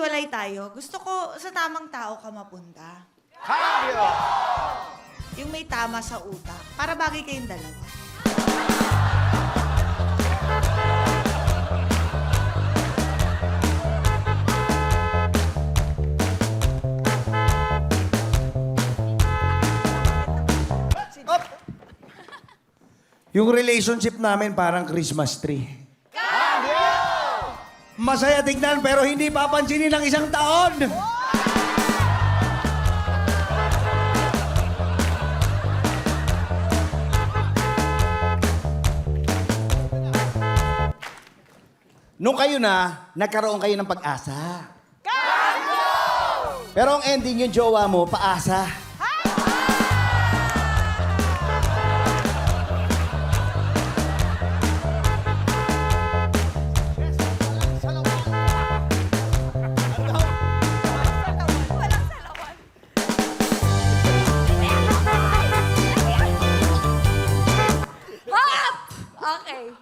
maghiwalay tayo, gusto ko sa tamang tao ka mapunta. Cambio! Yung may tama sa utak. Para bagay kayong dalawa. Yung relationship namin parang Christmas tree. Masaya tignan pero hindi papansinin ng isang taon. Nung kayo na, nagkaroon kayo ng pag-asa. Pero ang ending yung jowa mo, paasa. Okay.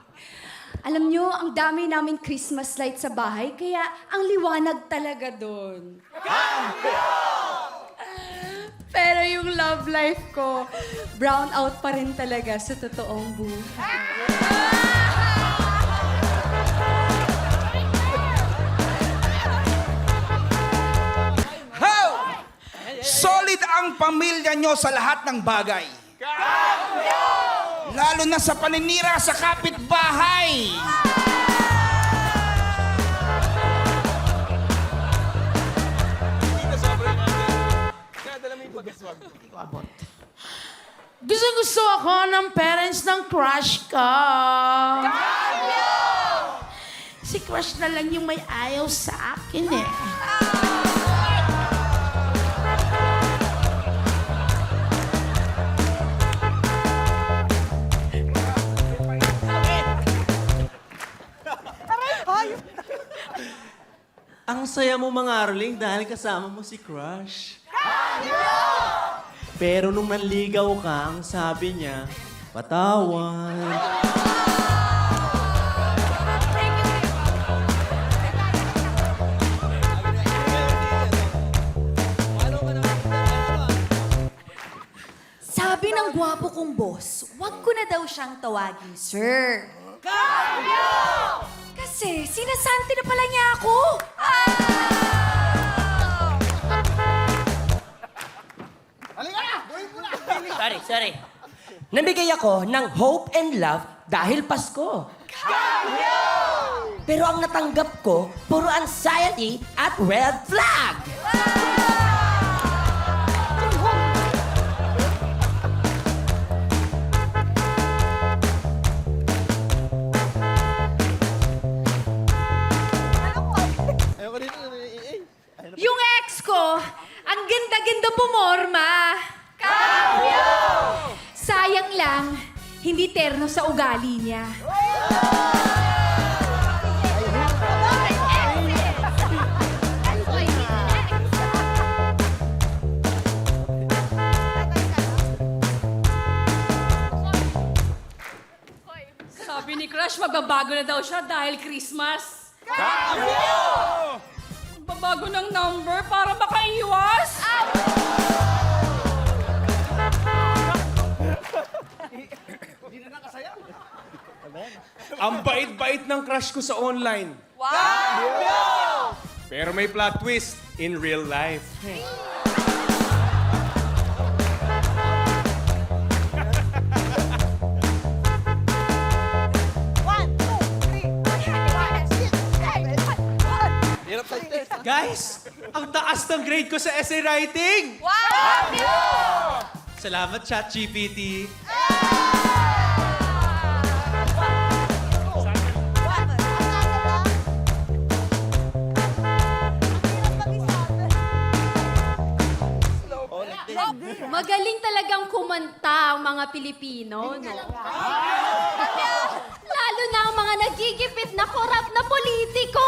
Alam nyo, ang dami namin Christmas light sa bahay, kaya ang liwanag talaga doon. Pero yung love life ko, brown out pa rin talaga sa totoong buhay. How? Solid ang pamilya nyo sa lahat ng bagay. Lalo na sa paninira sa kapitbahay. Gusto ako ng parents ng crush ko. Si crush na lang yung may ayaw sa akin eh. Ang saya mo mga Arling dahil kasama mo si Crush. Pero nung nanligaw ka, ang sabi niya, patawan. Sabi ng gwapo kong boss, wag ko na daw siyang tawagin, sir. Kasi sinasanti na pala niya ako. Sorry. Namigay ako ng hope and love dahil Pasko. Pero ang natanggap ko, puro anxiety at red flag. Yung ex ko, ang ganda-ganda pumorma. Sayang lang, hindi terno sa ugali niya. Sabi ni Crush, magbabago na daw siya dahil Christmas. Magbabago ng number para makaiwas. Ang bait-bait ng crush ko sa online. Wow! Pero may plot twist in real life. Guys, ang taas ng grade ko sa essay writing! Wow! Salamat, ChatGPT. Magaling talagang kumanta ang mga Pilipino, no? Lalo na ang mga nagigipit na korap na politiko!